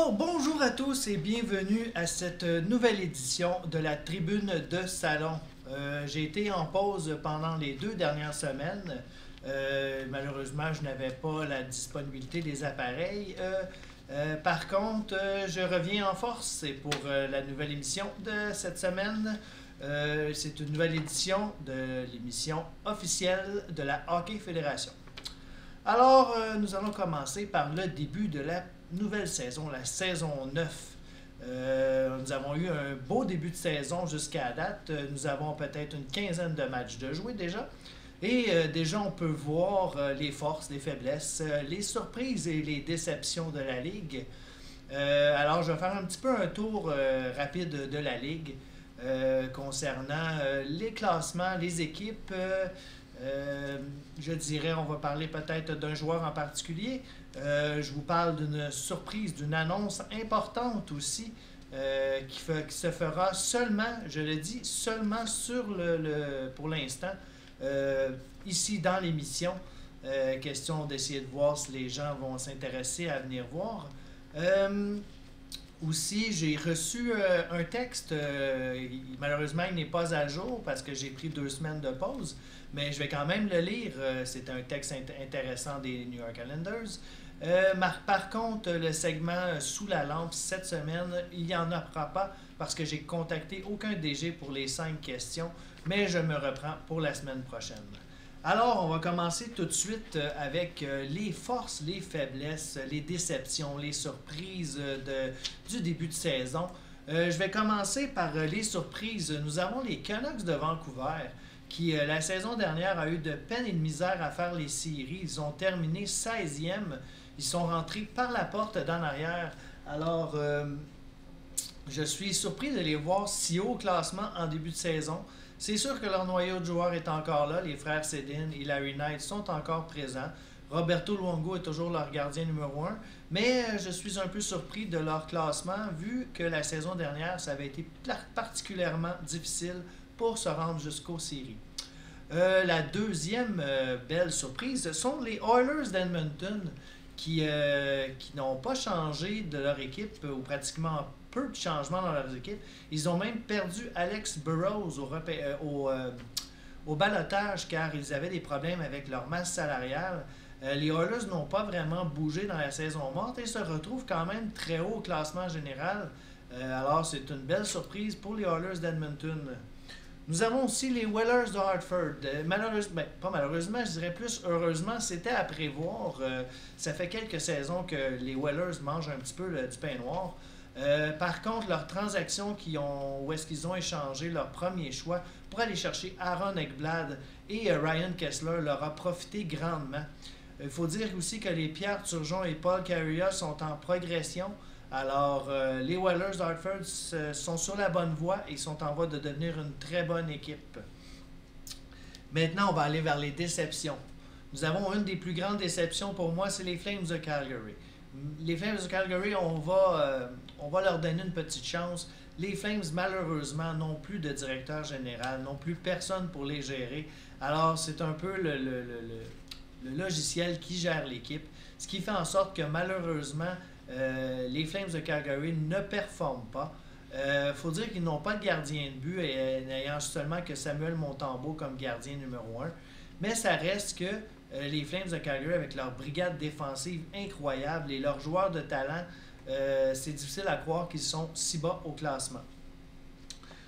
Alors, bonjour à tous et bienvenue à cette nouvelle édition de la Tribune de Salon. J'ai été en pause pendant les 2 dernières semaines. Malheureusement, je n'avais pas la disponibilité des appareils. Par contre, je reviens en force et pour la nouvelle émission de cette semaine. C'est une nouvelle édition de l'émission officielle de la Hockey Fédération. Alors, nous allons commencer par le début de la nouvelle saison, la saison 9. Nous avons eu un beau début de saison jusqu'à date. Nous avons peut-être une quinzaine de matchs de jouer déjà. Et déjà, on peut voir les forces, les faiblesses, les surprises et les déceptions de la Ligue. Alors, je vais faire un petit peu un tour rapide de la Ligue concernant les classements, les équipes. Je dirais, on va parler peut-être d'un joueur en particulier. Je vous parle d'une surprise, d'une annonce importante aussi qui se fera seulement, je le dis, seulement sur pour l'instant, ici dans l'émission. Question d'essayer de voir si les gens vont s'intéresser à venir voir. Aussi, j'ai reçu un texte, malheureusement il n'est pas à jour parce que j'ai pris 2 semaines de pause, mais je vais quand même le lire. C'est un texte intéressant des New York Islanders. Par contre, le segment Sous la lampe cette semaine, il n'y en aura pas parce que j'ai contacté aucun DG pour les 5 questions, mais je me reprends pour la semaine prochaine. Alors, on va commencer tout de suite avec les forces, les faiblesses, les déceptions, les surprises du début de saison. Je vais commencer par les surprises. Nous avons les Canucks de Vancouver qui, la saison dernière, a eu de peine et de misère à faire les séries. Ils ont terminé 16e. Ils sont rentrés par la porte d'en arrière. Alors, je suis surpris de les voir si haut au classement en début de saison. C'est sûr que leur noyau de joueurs est encore là. Les frères Sedin et Larry Knight sont encore présents. Roberto Luongo est toujours leur gardien numéro 1. Mais je suis un peu surpris de leur classement vu que la saison dernière, ça avait été particulièrement difficile pour se rendre jusqu'aux séries. La deuxième belle surprise sont les Oilers d'Edmonton qui n'ont pas changé de leur équipe ou pratiquement peu de changements dans leurs équipes. Ils ont même perdu Alex Burrows au ballottage car ils avaient des problèmes avec leur masse salariale. Les Oilers n'ont pas vraiment bougé dans la saison morte et se retrouvent quand même très haut au classement général. Alors c'est une belle surprise pour les Oilers d'Edmonton. Nous avons aussi les Whalers de Hartford. Malheureusement, pas malheureusement, je dirais plus heureusement, c'était à prévoir. Ça fait quelques saisons que les Whalers mangent un petit peu du pain noir. Par contre, leur transaction où est-ce qu'ils ont échangé leur premier choix pour aller chercher Aaron Ekblad et Ryan Kesler leur a profité grandement. Il faut dire aussi que les Pierre Turgeon et Paul Kariya sont en progression. Alors, les Whalers d'Hartford sont sur la bonne voie et sont en voie de devenir une très bonne équipe. Maintenant, on va aller vers les déceptions. Nous avons une des plus grandes déceptions pour moi, c'est les Flames de Calgary. Les Flames de Calgary, on va leur donner une petite chance. Les Flames, malheureusement, n'ont plus de directeur général, n'ont plus personne pour les gérer. Alors, c'est un peu le logiciel qui gère l'équipe, ce qui fait en sorte que malheureusement, les Flames de Calgary ne performent pas. Faut dire qu'ils n'ont pas de gardien de but, n'ayant seulement que Samuel Montembeault comme gardien numéro 1. Mais ça reste que les Flames de Calgary, avec leur brigade défensive incroyable et leurs joueurs de talent, c'est difficile à croire qu'ils sont si bas au classement.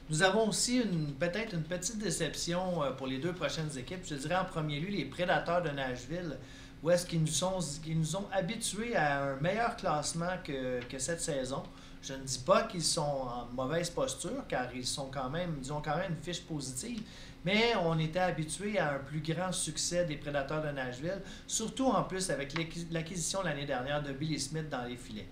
Nous avons aussi peut-être une petite déception pour les 2 prochaines équipes. Je dirais en premier lieu les Prédateurs de Nashville, où est-ce qu'ils nous ont habitués à un meilleur classement que cette saison. Je ne dis pas qu'ils sont en mauvaise posture, car ils ont quand même une fiche positive, mais on était habitué à un plus grand succès des Prédateurs de Nashville, surtout en plus avec l'acquisition l'année dernière de Billy Smith dans les filets.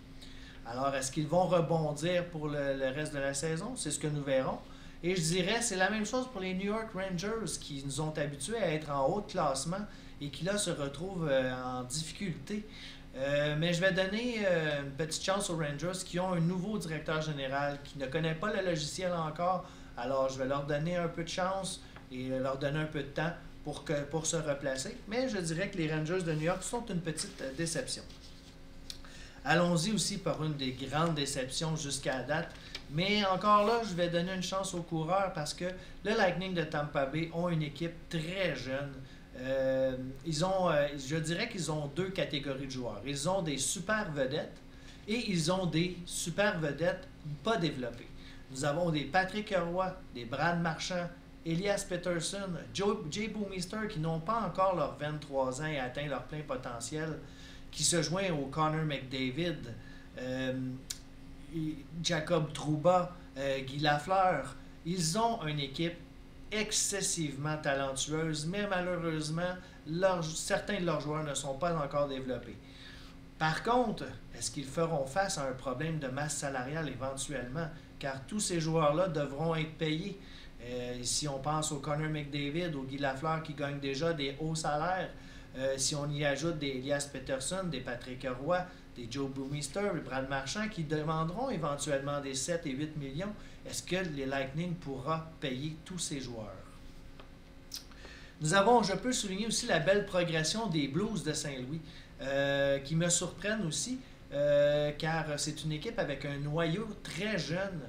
Alors, est-ce qu'ils vont rebondir pour le reste de la saison? C'est ce que nous verrons. Et je dirais, c'est la même chose pour les New York Rangers qui nous ont habitués à être en haut de classement et qui là se retrouvent en difficulté. Mais je vais donner une petite chance aux Rangers qui ont un nouveau directeur général qui ne connaît pas le logiciel encore. Alors, je vais leur donner un peu de chance et leur donner un peu de temps pour se replacer. Mais je dirais que les Rangers de New York sont une petite déception. Allons-y aussi par une des grandes déceptions jusqu'à la date. Mais encore là, je vais donner une chance aux coureurs parce que le Lightning de Tampa Bay ont une équipe très jeune. Je dirais qu'ils ont deux catégories de joueurs. Ils ont des super vedettes et ils ont des super vedettes pas développées. Nous avons des Patrick Roy, des Brad Marchand, Elias Pettersson, Jay Bouwmeester qui n'ont pas encore leurs 23 ans et atteint leur plein potentiel, qui se joint au Connor McDavid, Jacob Trouba, Guy Lafleur. Ils ont une équipe excessivement talentueuse, mais malheureusement, certains de leurs joueurs ne sont pas encore développés. Par contre, est-ce qu'ils feront face à un problème de masse salariale éventuellement? Car tous ces joueurs-là devront être payés. Si on pense au Connor McDavid, au Guy Lafleur qui gagnent déjà des hauts salaires, si on y ajoute des Elias Pettersson, des Patrick Roy, des Joe Bouwmeester, des Brad Marchand qui demanderont éventuellement des 7 et 8 millions, est-ce que les Lightning pourra payer tous ces joueurs? Je peux souligner aussi la belle progression des Blues de Saint-Louis, qui me surprennent aussi, car c'est une équipe avec un noyau très jeune,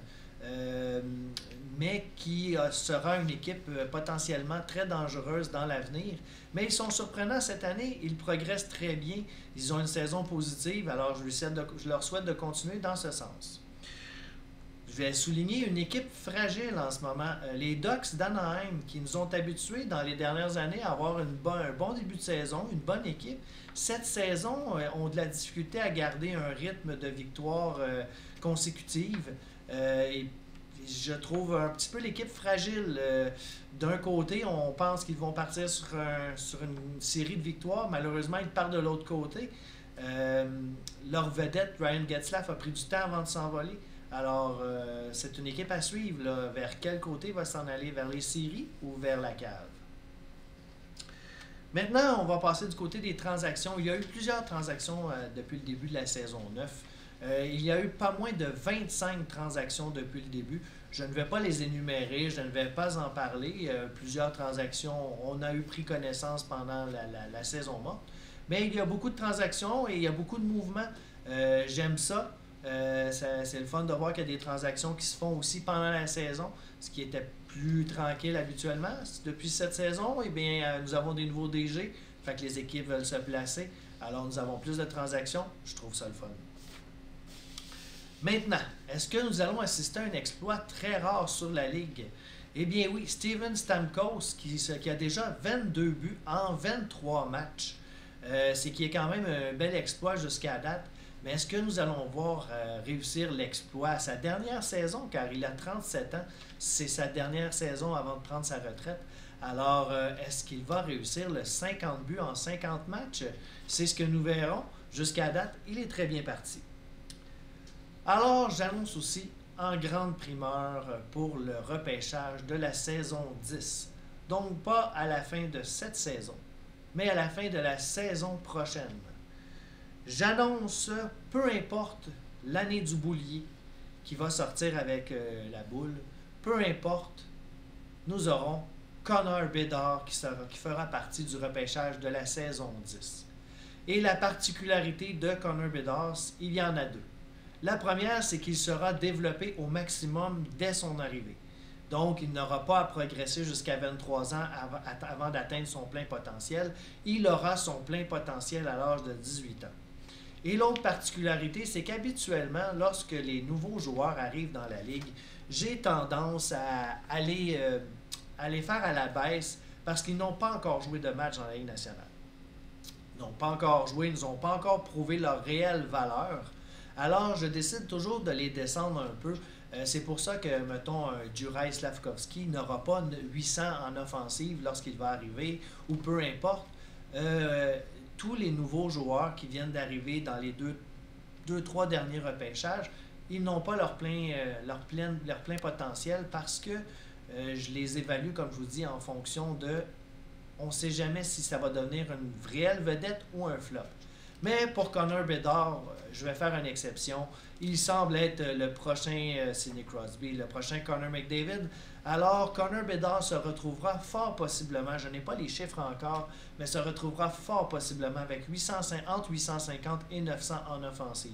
mais qui sera une équipe potentiellement très dangereuse dans l'avenir. Mais ils sont surprenants cette année, ils progressent très bien, ils ont une saison positive, alors je leur souhaite de continuer dans ce sens. Je vais souligner une équipe fragile en ce moment, les Ducks d'Anaheim, qui nous ont habitués dans les dernières années à avoir un bon début de saison, une bonne équipe. Cette saison, ont de la difficulté à garder un rythme de victoire consécutive. Et je trouve un petit peu l'équipe fragile. D'un côté, on pense qu'ils vont partir sur une série de victoires. Malheureusement, ils partent de l'autre côté. Leur vedette, Ryan Getzlaf, a pris du temps avant de s'envoler. Alors, c'est une équipe à suivre. Là. Vers quel côté va s'en aller? Vers les séries ou vers la cave? Maintenant, on va passer du côté des transactions. Il y a eu plusieurs transactions depuis le début de la saison 9. Il y a eu pas moins de 25 transactions depuis le début. Je ne vais pas les énumérer, je ne vais pas en parler. Plusieurs transactions, on a eu pris connaissance pendant la saison morte. Mais il y a beaucoup de transactions et il y a beaucoup de mouvements. J'aime ça. C'est le fun de voir qu'il y a des transactions qui se font aussi pendant la saison, ce qui était plus tranquille habituellement. Depuis cette saison, eh bien, nous avons des nouveaux DG, fait que les équipes veulent se placer. Alors nous avons plus de transactions, je trouve ça le fun. Maintenant, est-ce que nous allons assister à un exploit très rare sur la Ligue? Eh bien oui, Steven Stamkos, qui a déjà 22 buts en 23 matchs. C'est qui est quand même un bel exploit jusqu'à date. Mais est-ce que nous allons voir réussir l'exploit à sa dernière saison, car il a 37 ans, c'est sa dernière saison avant de prendre sa retraite. Alors, est-ce qu'il va réussir le 50 buts en 50 matchs? C'est ce que nous verrons. Jusqu'à date, il est très bien parti. Alors, j'annonce aussi en grande primeur pour le repêchage de la saison 10. Donc, pas à la fin de cette saison, mais à la fin de la saison prochaine. J'annonce, peu importe l'année du boulier qui va sortir avec la boule, peu importe, nous aurons Connor Bedard qui fera partie du repêchage de la saison 10. Et la particularité de Connor Bedard, il y en a deux. La première, c'est qu'il sera développé au maximum dès son arrivée. Donc, il n'aura pas à progresser jusqu'à 23 ans avant d'atteindre son plein potentiel. Il aura son plein potentiel à l'âge de 18 ans. Et l'autre particularité, c'est qu'habituellement, lorsque les nouveaux joueurs arrivent dans la Ligue, j'ai tendance à aller faire à la baisse parce qu'ils n'ont pas encore joué de match dans la Ligue nationale. Ils n'ont pas encore joué, ils n'ont pas encore prouvé leur réelle valeur. Alors, je décide toujours de les descendre un peu. C'est pour ça que, mettons, Juraj Slafkovský n'aura pas 800 en offensive lorsqu'il va arriver, ou peu importe. Tous les nouveaux joueurs qui viennent d'arriver dans les trois derniers repêchages, ils n'ont pas leur plein potentiel parce que je les évalue, comme je vous dis, en fonction de... On ne sait jamais si ça va devenir une réelle vedette ou un flop. Mais pour Connor Bedard, je vais faire une exception. Il semble être le prochain Sidney Crosby, le prochain Connor McDavid. Alors, Connor Bedard se retrouvera fort possiblement, je n'ai pas les chiffres encore, mais se retrouvera fort possiblement avec entre 850 et 900 en offensive.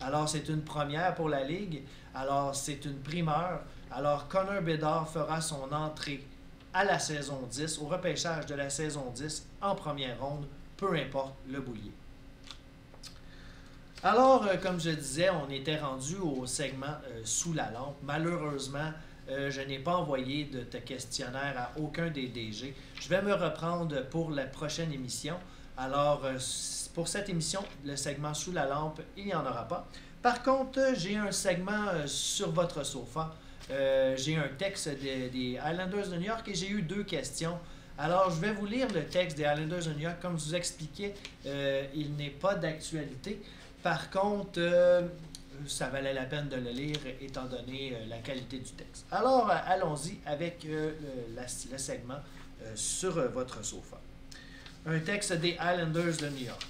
Alors, c'est une première pour la Ligue. Alors, c'est une primeur. Alors, Connor Bedard fera son entrée à la saison 10, au repêchage de la saison 10, en première ronde, peu importe le boulier. Alors, comme je disais, on était rendu au segment sous la lampe. Malheureusement, je n'ai pas envoyé de questionnaire à aucun des DG. Je vais me reprendre pour la prochaine émission. Alors, pour cette émission, le segment sous la lampe, il n'y en aura pas. Par contre, j'ai un segment sur votre sofa. J'ai un texte des Islanders de New York et j'ai eu 2 questions. Alors, je vais vous lire le texte des Islanders de New York. Comme je vous expliquais, il n'est pas d'actualité. Par contre, ça valait la peine de le lire étant donné la qualité du texte. Alors, allons-y avec le segment sur votre sofa. Un texte des Islanders de New York.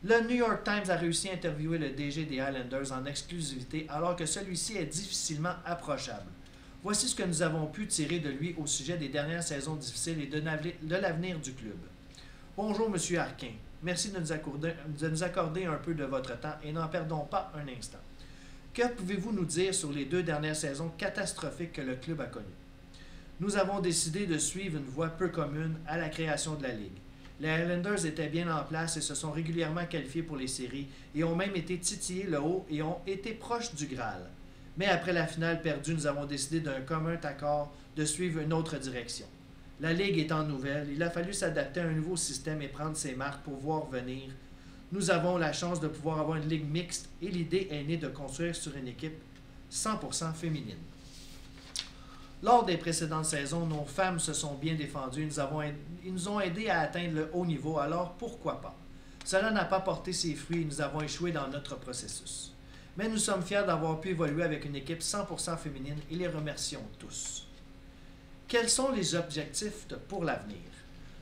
Le New York Times a réussi à interviewer le DG des Islanders en exclusivité alors que celui-ci est difficilement approchable. Voici ce que nous avons pu tirer de lui au sujet des dernières saisons difficiles et de l'avenir du club. Bonjour, M. Harkin. Merci de nous accorder un peu de votre temps et n'en perdons pas un instant. Que pouvez-vous nous dire sur les 2 dernières saisons catastrophiques que le club a connues? Nous avons décidé de suivre une voie peu commune à la création de la Ligue. Les Islanders étaient bien en place et se sont régulièrement qualifiés pour les séries et ont même été titillés le haut et ont été proches du Graal. Mais après la finale perdue, nous avons décidé d'un commun accord de suivre une autre direction. La Ligue étant nouvelle, il a fallu s'adapter à un nouveau système et prendre ses marques pour voir venir. Nous avons la chance de pouvoir avoir une Ligue mixte et l'idée est née de construire sur une équipe 100% féminine. Lors des précédentes saisons, nos femmes se sont bien défendues. Ils nous ont aidés à atteindre le haut niveau, alors pourquoi pas? Cela n'a pas porté ses fruits et nous avons échoué dans notre processus. Mais nous sommes fiers d'avoir pu évoluer avec une équipe 100% féminine et les remercions tous. Quels sont les objectifs pour l'avenir?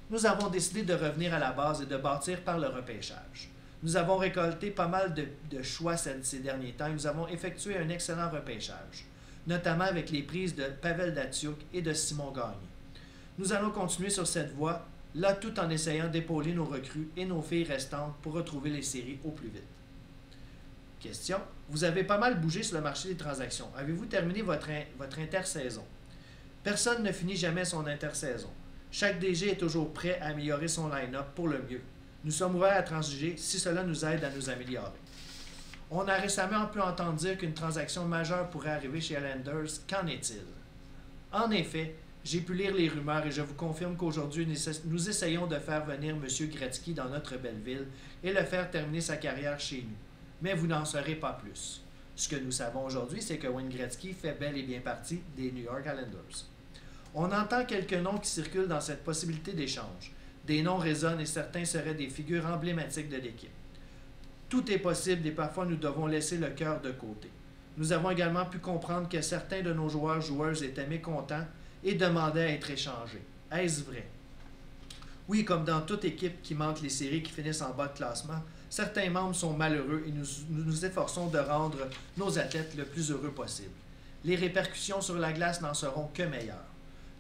Nous avons décidé de revenir à la base et de bâtir par le repêchage. Nous avons récolté pas mal de choix ces derniers temps et nous avons effectué un excellent repêchage, notamment avec les prises de Pavel Datsyuk et de Simon Gagné. Nous allons continuer sur cette voie, là tout en essayant d'épauler nos recrues et nos filles restantes pour retrouver les séries au plus vite. Question. Vous avez pas mal bougé sur le marché des transactions. Avez-vous terminé votre intersaison? Personne ne finit jamais son intersaison. Chaque DG est toujours prêt à améliorer son line-up pour le mieux. Nous sommes ouverts à transiger si cela nous aide à nous améliorer. On a récemment pu entendre dire qu'une transaction majeure pourrait arriver chez Islanders. Qu'en est-il? En effet, j'ai pu lire les rumeurs et je vous confirme qu'aujourd'hui, nous essayons de faire venir M. Gretzky dans notre belle ville et le faire terminer sa carrière chez nous. Mais vous n'en saurez pas plus. Ce que nous savons aujourd'hui, c'est que Wayne Gretzky fait bel et bien partie des New York Islanders. On entend quelques noms qui circulent dans cette possibilité d'échange. Des noms résonnent et certains seraient des figures emblématiques de l'équipe. Tout est possible et parfois nous devons laisser le cœur de côté. Nous avons également pu comprendre que certains de nos joueurs étaient mécontents et demandaient à être échangés. Est-ce vrai? Oui, comme dans toute équipe qui manque les séries qui finissent en bas de classement, certains membres sont malheureux et nous nous efforçons de rendre nos athlètes le plus heureux possible. Les répercussions sur la glace n'en seront que meilleures.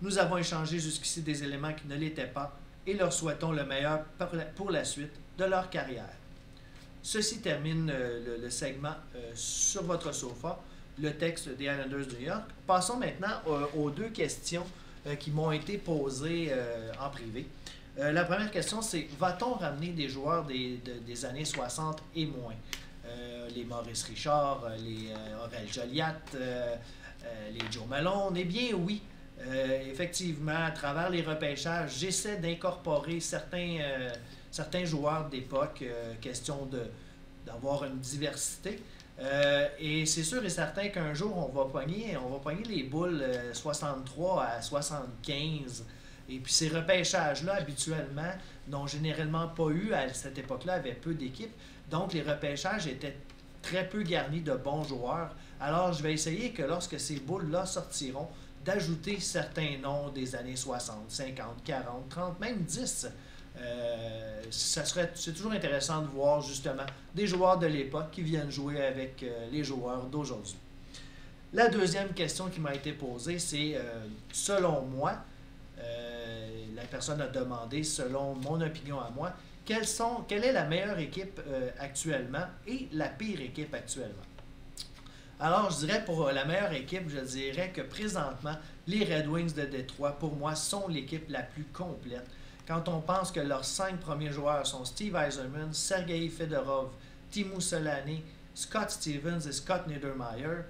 Nous avons échangé jusqu'ici des éléments qui ne l'étaient pas et leur souhaitons le meilleur pour la suite de leur carrière. Ceci termine le segment sur votre sofa, le texte des Islanders de New York. Passons maintenant aux 2 questions qui m'ont été posées en privé. La première question, c'est va-t-on ramener des joueurs des années 60 et moins? Les Maurice Richard, les Aurel Joliat, les Joe Malone? Eh bien oui. Effectivement, à travers les repêchages, j'essaie d'incorporer certains joueurs d'époque, question d'avoir une diversité. Et c'est sûr et certain qu'un jour, on va pogner les boules 63 à 75. Et puis ces repêchages-là, habituellement, n'ont généralement pas eu, à cette époque-là, avait peu d'équipes. Donc les repêchages étaient très peu garnis de bons joueurs. Alors je vais essayer que lorsque ces boules-là sortiront, d'ajouter certains noms des années 60, 50, 40, 30, même 10 C'est toujours intéressant de voir justement des joueurs de l'époque qui viennent jouer avec les joueurs d'aujourd'hui. La deuxième question qui m'a été posée, c'est selon moi, la personne a demandé, selon mon opinion à moi, quelle est la meilleure équipe actuellement et la pire équipe actuellement. Alors, je dirais pour la meilleure équipe, je dirais que présentement, les Red Wings de Détroit, pour moi, sont l'équipe la plus complète. Quand on pense que leurs 5 premiers joueurs sont Steve Yzerman, Sergei Fedorov, Teemu Selanne, Scott Stevens et Scott Niedermayer,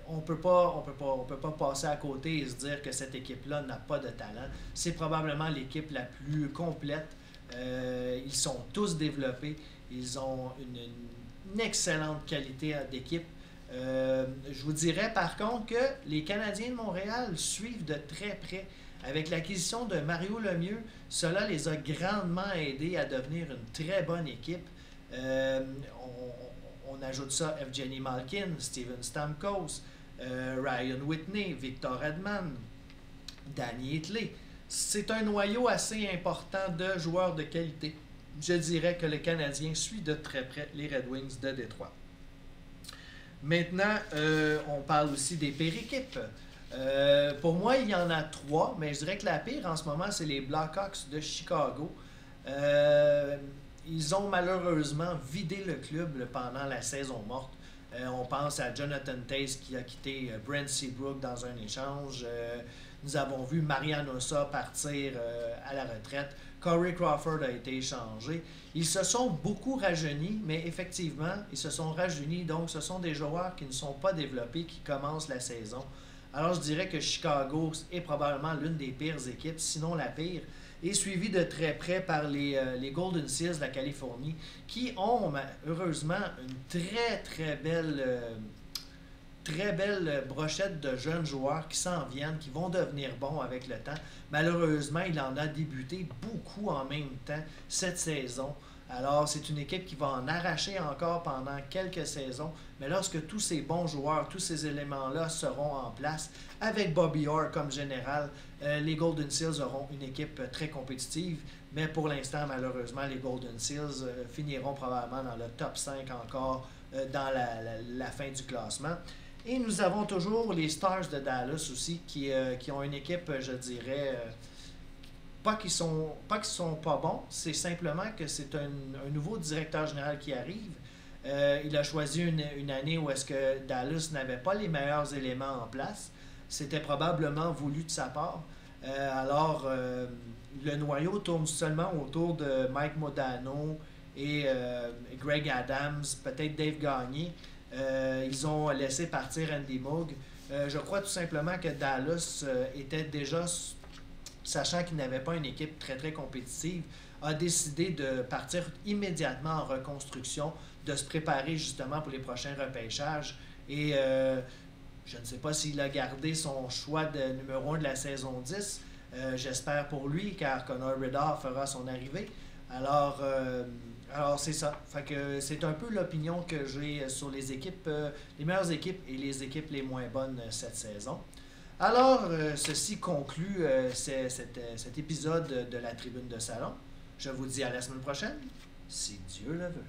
on peut pas passer à côté et se dire que cette équipe-là n'a pas de talent. C'est probablement l'équipe la plus complète. Ils sont tous développés. Ils ont une excellente qualité d'équipe. Je vous dirais par contre que les Canadiens de Montréal suivent de très près. Avec l'acquisition de Mario Lemieux, cela les a grandement aidés à devenir une très bonne équipe. On ajoute ça Evgeny Malkin, Steven Stamkos, Ryan Whitney, Victor Hedman, Danny Hitley. C'est un noyau assez important de joueurs de qualité. Je dirais que le Canadien suit de très près les Red Wings de Détroit. Maintenant, on parle aussi des pires équipes. Pour moi, il y en a 3, mais je dirais que la pire en ce moment, c'est les Blackhawks de Chicago. Ils ont malheureusement vidé le club pendant la saison morte. On pense à Jonathan Toews qui a quitté Brent Seabrook dans un échange. Nous avons vu Marian Hossa partir à la retraite. Corey Crawford a été échangé. Ils se sont beaucoup rajeunis, mais effectivement, ils se sont rajeunis. Donc, ce sont des joueurs qui ne sont pas développés, qui commencent la saison. Alors, je dirais que Chicago est probablement l'une des pires équipes, sinon la pire, et suivi de très près par les Golden Seals de la Californie, qui ont heureusement une très belle brochette de jeunes joueurs qui s'en viennent, qui vont devenir bons avec le temps. Malheureusement, il en a débuté beaucoup en même temps cette saison. Alors, c'est une équipe qui va en arracher encore pendant quelques saisons. Mais lorsque tous ces bons joueurs, tous ces éléments-là seront en place, avec Bobby Orr comme général, les Golden Seals auront une équipe très compétitive. Mais pour l'instant, malheureusement, les Golden Seals finiront probablement dans le top 5 encore dans la fin du classement. Et nous avons toujours les Stars de Dallas aussi, qui ont une équipe, je dirais, pas qu'ils sont pas bons, c'est simplement que c'est un nouveau directeur général qui arrive. Il a choisi une année où est-ce que Dallas n'avait pas les meilleurs éléments en place. C'était probablement voulu de sa part. Alors, le noyau tourne seulement autour de Mike Modano et Greg Adams, peut-être Dave Gagné. Ils ont laissé partir Andy Moog. Je crois tout simplement que Dallas était déjà, sachant qu'il n'avait pas une équipe très compétitive, a décidé de partir immédiatement en reconstruction, de se préparer justement pour les prochains repêchages. Et je ne sais pas s'il a gardé son choix de numéro 1 de la saison 10. J'espère pour lui, car Connor Bedard fera son arrivée. Alors c'est ça. Fait que c'est un peu l'opinion que j'ai sur les équipes, les meilleures équipes et les équipes les moins bonnes cette saison. Alors, ceci conclut cet épisode de la Tribune de Salon. Je vous dis à la semaine prochaine, si Dieu le veut.